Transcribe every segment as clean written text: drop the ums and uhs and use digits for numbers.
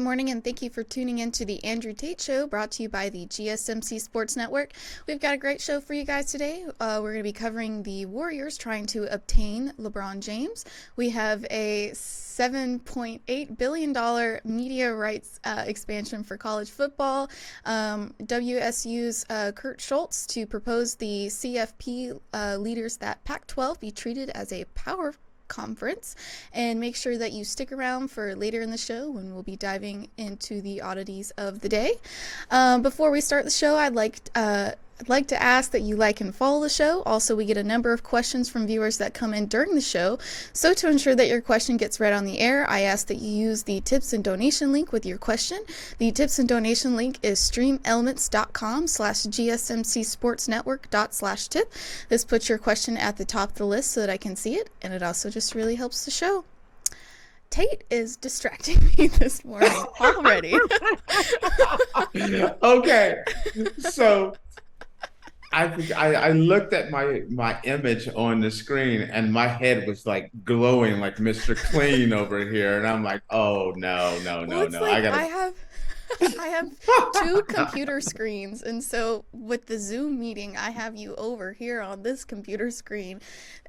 morning, and thank you for tuning in to the Andrew Tate Show, brought to you by the GSMC Sports Network. We've got a great show for you guys today. We're going to be covering the Warriors trying to obtain LeBron James. We have a $7.8 billion media rights expansion for college football. WSU's Kurt Schultz to propose the CFP leaders that Pac-12 be treated as a power conference, and make sure that you stick around for later in the show when we'll be diving into the oddities of the day. Before we start the show, I'd like to ask that you like and follow the show. Also, we get a number of questions from viewers that come in during the show, so to ensure that your question gets read on the air, I ask that you use the tips and donation link with your question. The tips and donation link is streamelements.com/gsmcsportsnetwork./tip. This puts your question at the top of the list so that I can see it, and it also just really helps the show. Tate is distracting me this morning already. Okay, so I looked at my image on the screen and my head was like glowing like Mr. Clean over here, and I'm like, oh no. Like I have two computer screens, and so with the Zoom meeting, I have you over here on this computer screen,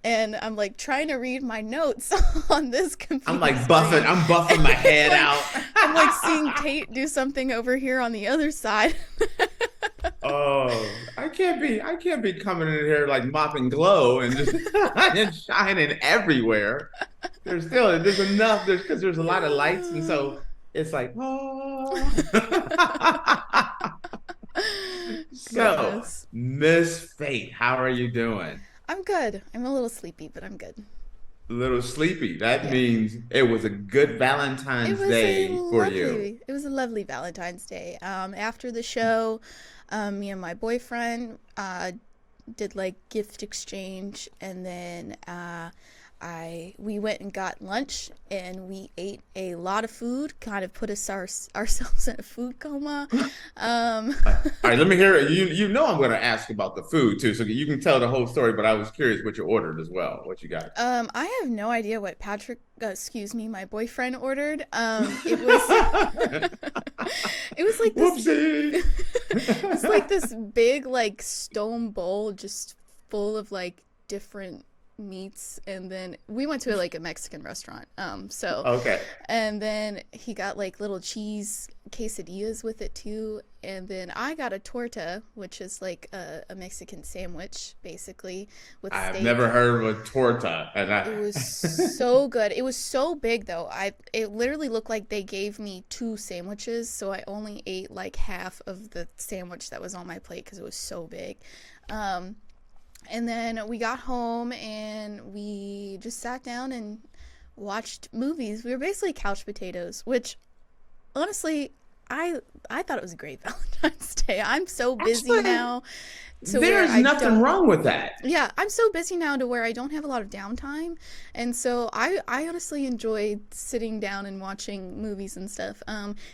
and I'm like trying to read my notes on this computer. I'm buffing my head out. I'm like seeing Tate do something over here on the other side. Oh, I can't be coming in here like mopping glow and just and shining everywhere. There's enough because there's a lot of lights, and so it's like, oh. So, Goodness. Miss Faith, how are you doing? I'm good. I'm a little sleepy, but I'm good. A little sleepy. That means it was a good Valentine's Day for you. It was a lovely Valentine's Day. After the show, me and my boyfriend did like gift exchange, and then we went and got lunch, and we ate a lot of food, kind of put ourselves in a food coma. All right, let me hear it. You know I'm going to ask about the food too, so you can tell the whole story, but I was curious what you ordered as well. What you got? I have no idea what my boyfriend ordered. It was it was like this Whoopsie. it's like this big like stone bowl just full of like different meats, and then we went to like a Mexican restaurant, Okay. and then he got like little cheese quesadillas with it too, and then I got a torta, which is like a Mexican sandwich basically with steak. I've never heard of a torta, and It was so good. It was so big though. It literally looked like they gave me two sandwiches, so I only ate like half of the sandwich that was on my plate because it was so big. And then we got home and we just sat down and watched movies. We were basically couch potatoes, which honestly, I thought it was a great Valentine's Day. I'm so busy now. There's nothing wrong with that. Yeah, I'm so busy now to where I don't have a lot of downtime. And so I honestly enjoyed sitting down and watching movies and stuff.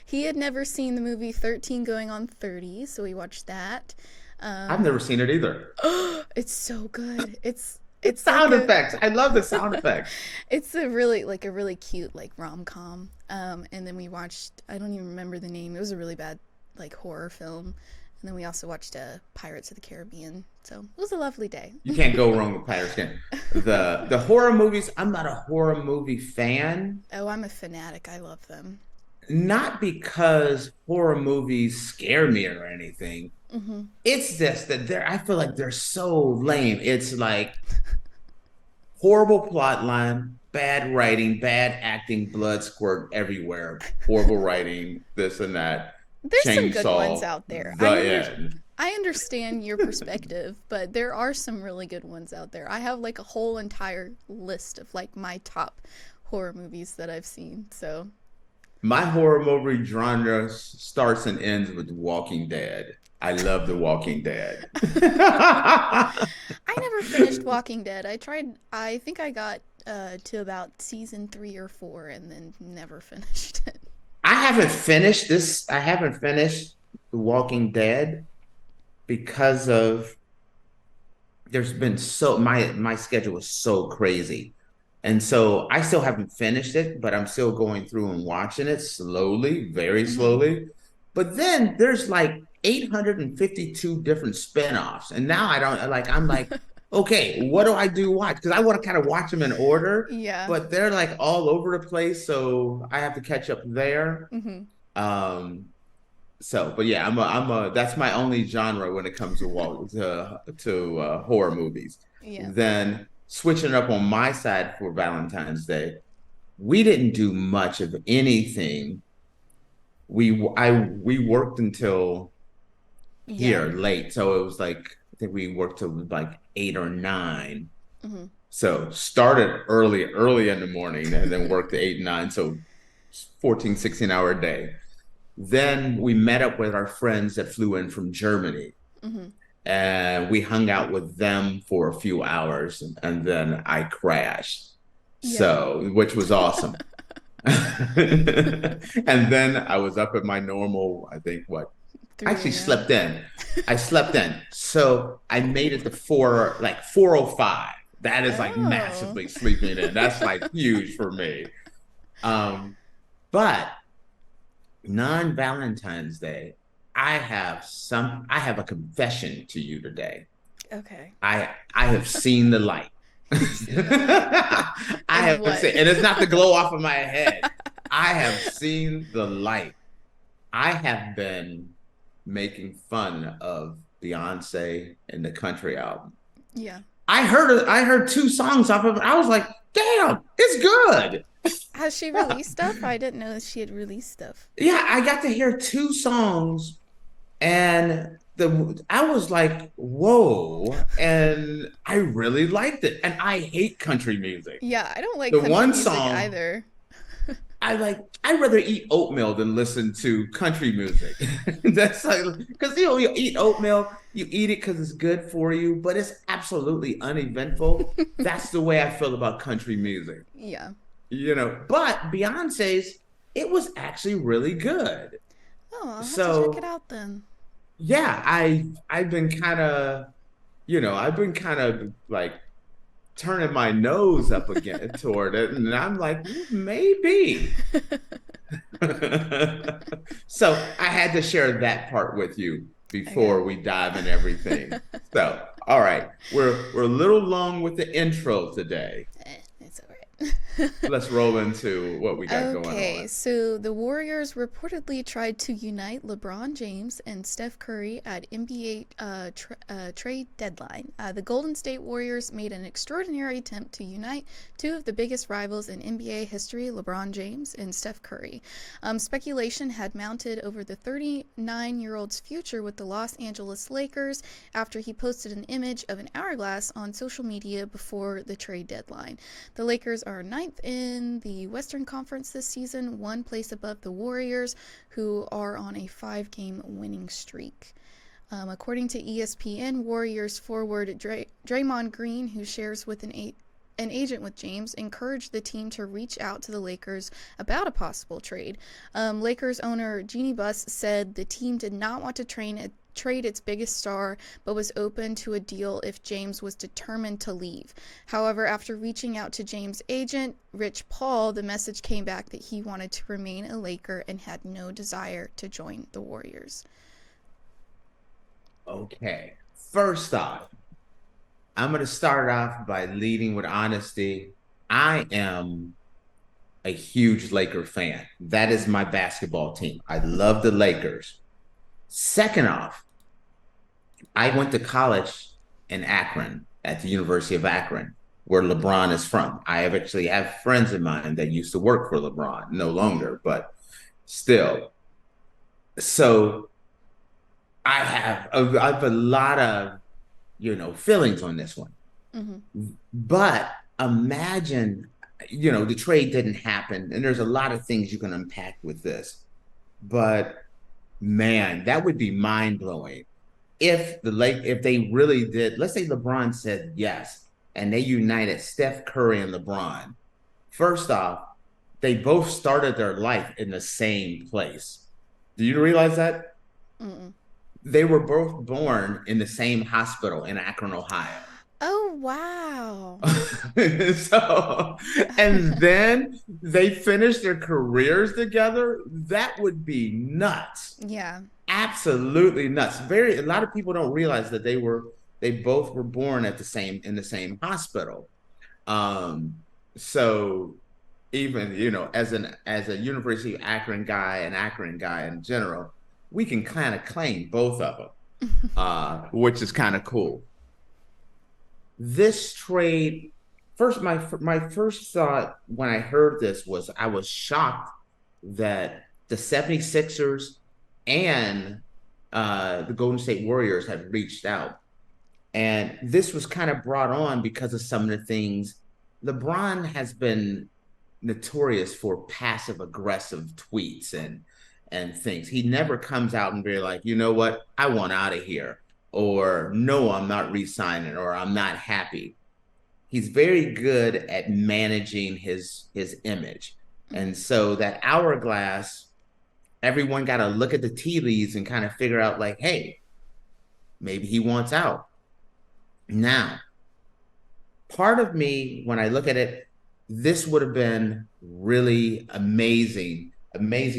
He had never seen the movie 13 Going on 30, so we watched that. I've never seen it either. It's so good. It's sound like effects. I love the sound effects. It's a really cute like rom-com. And then we watched, I don't even remember the name. It was a really bad like horror film. And then we also watched Pirates of the Caribbean. So it was a lovely day. You can't go wrong with Pirates. The horror movies. I'm not a horror movie fan. Oh, I'm a fanatic. I love them. Not because horror movies scare me or anything. Mm-hmm. It's just that I feel like they're so lame. It's like horrible plot line, bad writing, bad acting, blood squirt everywhere, horrible writing, this and that. There's some Chainsaw, good ones out there. I understand your perspective, but there are some really good ones out there. I have like a whole entire list of like my top horror movies that I've seen. So my horror movie genre starts and ends with Walking Dead. I love The Walking Dead. I never finished Walking Dead. I think I got to about season 3 or 4 and then never finished it. I haven't finished The Walking Dead because of my schedule is so crazy. And so I still haven't finished it, but I'm still going through and watching it slowly, very Mm-hmm. slowly. But then there's like 852 different spinoffs. And now I don't like, I'm like, okay, what do I do watch? Because I want to kind of watch them in order, Yeah. but they're like all over the place. So I have to catch up there. Mm-hmm. Um, but yeah, that's my only genre when it comes to horror movies. Yeah. Then switching up on my side for Valentine's Day, we didn't do much of anything. We worked until Yeah. here late, so it was like I think we worked till like 8 or 9. Mm-hmm. So started early in the morning and then worked to 8 and 9, so 14, 16 hour day. Then we met up with our friends that flew in from Germany Mm-hmm. and we hung out with them for a few hours and then I crashed. Yeah. So, which was awesome. And then I was up at my normal, I think what I 3 actually a.m. slept in. I slept in. So I made it to 4:05. That is like Oh. massively sleeping in. That's like huge for me. Um, but non-Valentine's Day, I have a confession to you today. Okay. I have seen the light. You've seen the light. I Of have what? seen, and it's not the glow off of my head. I have seen the light. I have been making fun of Beyonce and the country album. Yeah. I heard 2 songs off of it. I was like, damn, it's good. Has she released stuff? I didn't know she had released stuff. Yeah, I got to hear 2 songs and the I was like, whoa, and I really liked it. And I hate country music. Yeah, I don't like The country one music song either. I'd rather eat oatmeal than listen to country music. That's like because you eat oatmeal, you eat it because it's good for you, but it's absolutely uneventful. That's the way I feel about country music. Yeah. But Beyonce's, it was actually really good. Oh, I'll have to check it So out then. yeah, I've been kind of, I've been kind of like turning my nose up again toward it, and I'm like, maybe. So I had to share that part with you Okay. before we dive in everything. So, all right, we're a little long with the intro today. It's alright. Let's roll into what we got going Okay, on. so the Warriors reportedly tried to unite LeBron James and Steph Curry at NBA trade deadline. The Golden State Warriors made an extraordinary attempt to unite two of the biggest rivals in NBA history, LeBron James and Steph Curry. Speculation had mounted over the 39-year-old's future with the Los Angeles Lakers after he posted an image of an hourglass on social media before the trade deadline. The Lakers are ninth in the Western Conference this season, one place above the Warriors, who are on a 5-game winning streak. According to ESPN, Warriors forward Draymond Green, who shares with an agent with James, encouraged the team to reach out to the Lakers about a possible trade. Lakers owner Jeannie Buss said the team did not want to trade its biggest star, but was open to a deal if James was determined to leave. However, after reaching out to James' agent, Rich Paul, the message came back that he wanted to remain a Laker and had no desire to join the Warriors. Okay, first off, I'm going to start off by leading with honesty. I am a huge Laker fan. That is my basketball team. I love the Lakers. Second off, I went to college in Akron at the University of Akron, where LeBron is from. I actually have friends of mine that used to work for LeBron, no Mm-hmm. longer, but still. So I have a lot of, feelings on this one. Mm-hmm. But imagine, the trade didn't happen, and there's a lot of things you can unpack with this. But man, that would be mind blowing if they really did. Let's say LeBron said yes, and they united Steph Curry and LeBron. First off, they both started their life in the same place. Do you realize that? Mm-mm. They were both born in the same hospital in Akron, Ohio. Oh, Wow. So, and then they finish their careers together. That would be nuts. Yeah. Absolutely nuts. A lot of people don't realize that they both were born at in the same hospital. Um, so even, as a University of Akron guy, an Akron guy in general, we can kind of claim both of them, which is kind of cool. This trade, my first thought when I heard this was I was shocked that the 76ers and the Golden State Warriors had reached out. And this was kind of brought on because of some of the things. LeBron has been notorious for passive aggressive tweets and things. He never comes out and be like, you know what, I want out of here, or no, I'm not re-signing, or I'm not happy. He's very good at managing his image. And so that hourglass, everyone got to look at the tea leaves and kind of figure out like, hey, maybe he wants out. Now, part of me, when I look at it, this would have been really amazing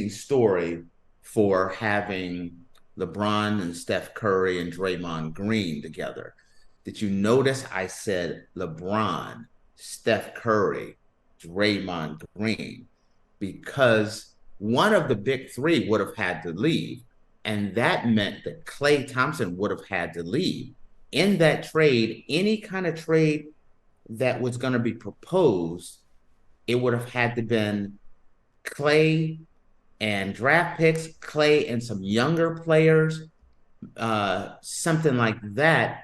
story for having LeBron and Steph Curry and Draymond Green together. Did you notice I said LeBron, Steph Curry, Draymond Green? Because one of the big three would have had to leave. And that meant that Klay Thompson would have had to leave. In that trade, any kind of trade that was going to be proposed, it would have had to been Klay and draft picks, Klay and some younger players, something like that.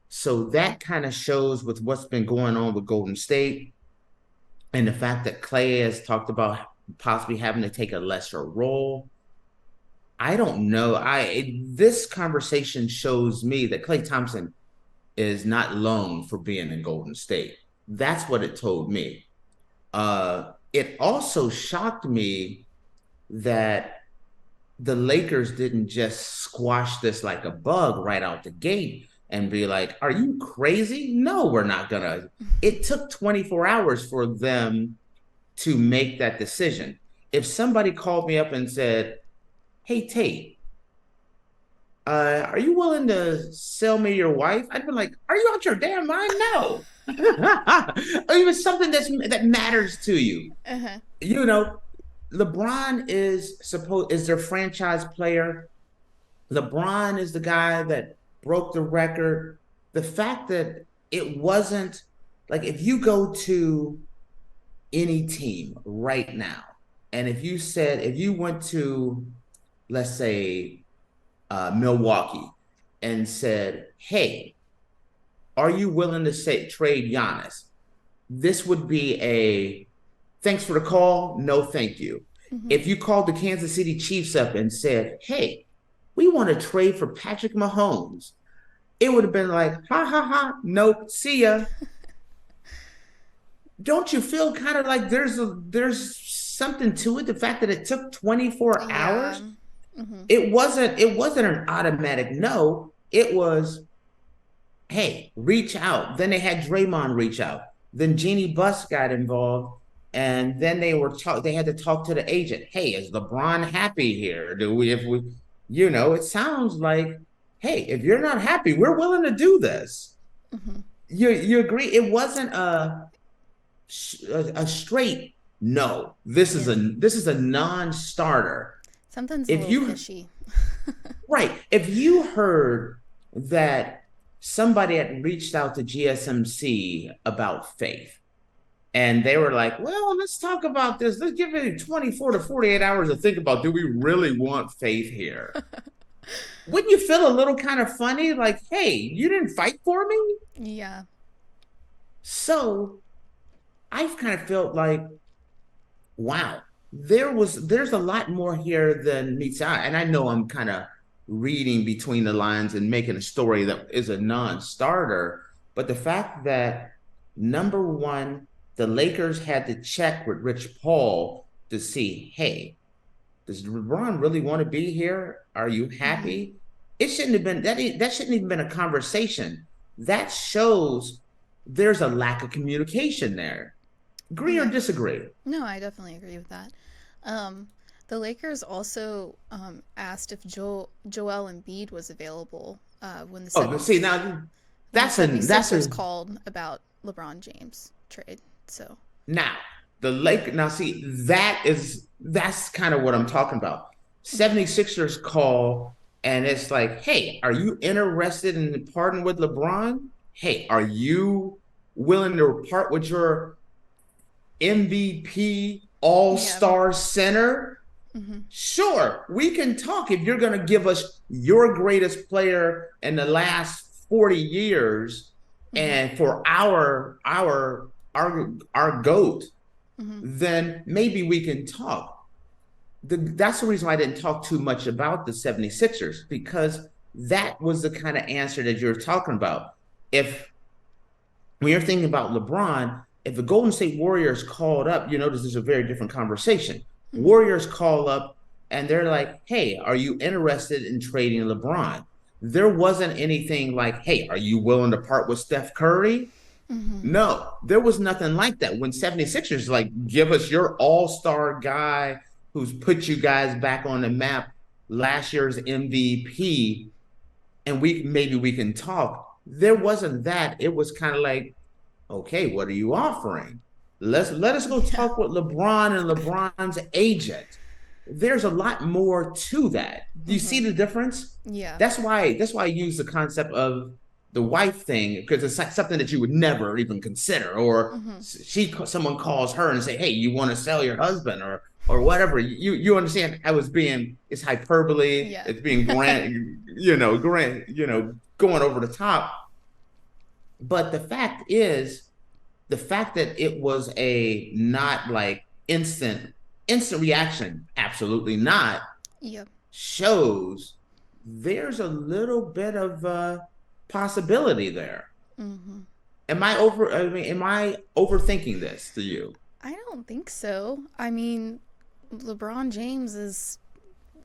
So that kind of shows with what's been going on with Golden State and the fact that Klay has talked about possibly having to take a lesser role. I don't know. This conversation shows me that Klay Thompson is not loaned for being in Golden State. That's what it told me. It also shocked me that the Lakers didn't just squash this like a bug right out the gate and be like, are you crazy? No, we're not gonna. It took 24 hours for them to make that decision. If somebody called me up and said, hey, Tate, are you willing to sell me your wife? I'd be like, are you out your damn mind? No. Or even something that matters to you. Uh-huh. LeBron is their franchise player. LeBron is the guy that broke the record. The fact that it wasn't like, if you go to any team right now, and if you went to, let's say, Milwaukee and said, hey, are you willing to trade Giannis? This would be a thanks for the call, no thank you. Mm-hmm. If you called the Kansas City Chiefs up and said, hey, we want to trade for Patrick Mahomes, it would have been like, ha, ha, ha, nope, see ya. Don't you feel kind of like there's something to it? The fact that it took 24 hours? Mm-hmm. It wasn't an automatic no. It was, hey, reach out. Then they had Draymond reach out. Then Jeannie Buss got involved. And then they had to talk to the agent. Hey, is LeBron happy here? It sounds like, hey, if you're not happy, we're willing to do this. Mm-hmm. You agree? It wasn't a straight no. This is a non-starter. Something's a little fishy. Right. If you heard that somebody had reached out to GSMC about Faith, and they were like, well, let's talk about this. Let's give it 24 to 48 hours to think about, do we really want Faith here? Wouldn't you feel a little kind of funny? Like, hey, you didn't fight for me? Yeah. So I've kind of felt like, wow, there's a lot more here than meets the eye. And I know I'm kind of reading between the lines and making a story that is a non-starter. But the fact that, number one, the Lakers had to check with Rich Paul to see, hey, does LeBron really want to be here? Are you happy? Mm-hmm. It shouldn't have been that shouldn't even been a conversation. That shows there's a lack of communication there. Agree or Yeah. disagree? No, I definitely agree with that. Um, the Lakers also asked if Joel Embiid was available Oh, see now when the that's 76ers a called about LeBron James trade. So, now now see that's kind of what I'm talking about. mhm. 76ers call and it's like, hey, are you interested in parting with LeBron? Hey, are you willing to part with your MVP Yeah. all-star center? Hmm. Sure, we can talk if you're going to give us your greatest player in the last 40 years Hmm. and for our goat, Hmm. then maybe we can talk. That's the reason why I didn't talk too much about the 76ers, because that was the kind of answer that you're talking about. If when you're thinking about LeBron, if the Golden State Warriors called up, you notice there's a very different conversation. Hmm. Warriors call up and they're like, hey, are you interested in trading LeBron? There wasn't anything like, hey, are you willing to part with Steph Curry? Hmm. No, there was nothing like that. When 76ers like, give us your all-star guy who's put you guys back on the map, last year's MVP, and we can talk. There wasn't that. It was kind of like, okay, what are you offering? Let us go Yeah. talk with LeBron and LeBron's agent. There's a lot more to that. Do you see Hmm. the difference? Yeah. That's why I use the concept of the wife thing, because it's like something that you would never even consider. Or Hmm. someone calls her and say, "Hey, you want to sell your husband?" or whatever. You understand? It's hyperbole. Yeah. It's being going over the top. But the fact that it was a not like instant reaction, absolutely not, Yep. shows there's a little bit of possibility there. Hmm. Am I overthinking this to you? I don't think so. I mean, LeBron James is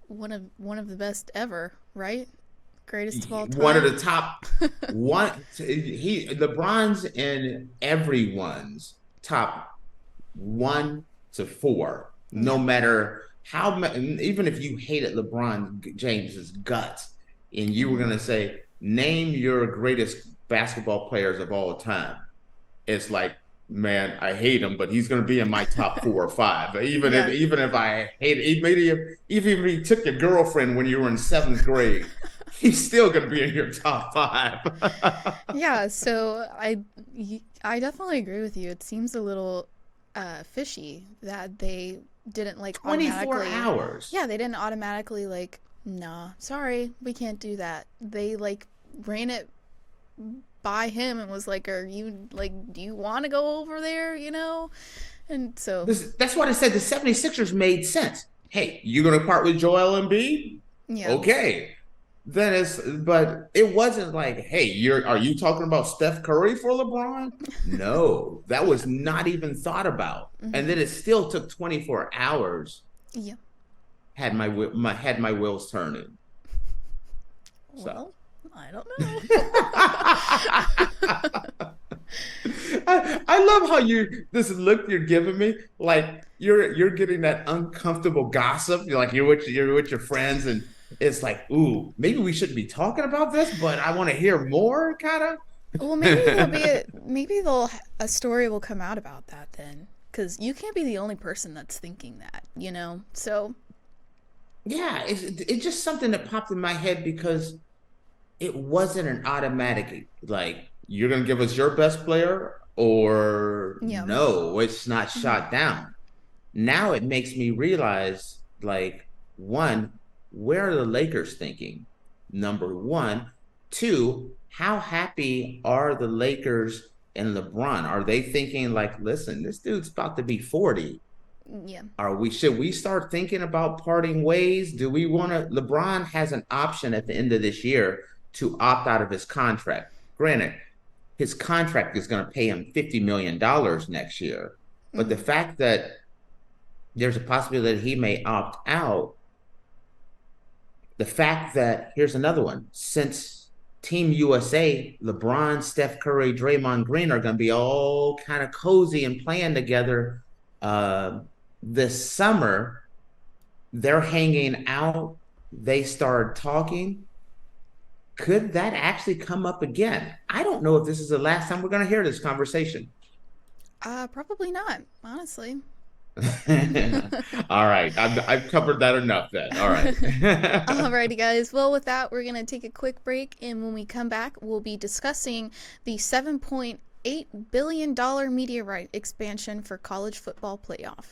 one of the best ever, right? Greatest of all One of time. the top one he LeBron's in everyone's top 1 to 4, no Yeah. matter even if you hated LeBron James's guts and you were Hmm. gonna say, name your greatest basketball players of all time. It's like, man, I hate him, but he's gonna be in my top 4 or 5. Yeah. Even if I hate it, even if he took your girlfriend when you were in 7th grade, he's still gonna be in your top 5. Yeah, so I definitely agree with you. It seems a little fishy that they didn't like 24 automatically. hours. Yeah, they didn't automatically like, nah, sorry, we can't do that. They like ran it by him and was like, are you like, do you want to go over there, And so, That's what I said. The 76ers made sense. Hey, you gonna part with Joel Embiid? yeah. Okay. But it wasn't like, hey, are you talking about Steph Curry for LeBron? No, that Yeah. was not even thought about. And Hmm. then it still took 24 hours. Yeah. Had my wheels turning. So Well, I don't know. I love how this look you're giving me, like you're getting that uncomfortable gossip. You're with your friends, and it's like, ooh, maybe we shouldn't be talking about this, but I want to hear more, kind Well, of. maybe they'll a story will come out about that then, because you can't be the only person that's thinking that. So Yeah, it's just something that popped in my head because it wasn't an automatic, like, you're gonna give us your best player or yeah. no, it's not Hmm. shot down. Now it makes me realize, like, one, where are the Lakers thinking? Number one. Two, how happy are the Lakers and LeBron? Are they thinking like, listen, this dude's about to be 40? Yeah. Should we start thinking about parting ways? Do we want to? LeBron has an option at the end of this year to opt out of his contract. Granted, his contract is going to pay him $50 million next year. But the Hmm. fact that there's a possibility that he may opt out, the fact that, here's another one, since Team USA, LeBron, Steph Curry, Draymond Green are going to be all kind of cozy and playing together uh, this summer. They're hanging out. They start talking. Could that actually come up again? I don't know if this is the last time we're going to hear this conversation. Probably not, honestly. All right. I've covered that enough then. All right. Alrighty, guys. Well, with that, we're going to take a quick break. And when we come back, we'll be discussing the $7.8 billion media right expansion for college football playoff.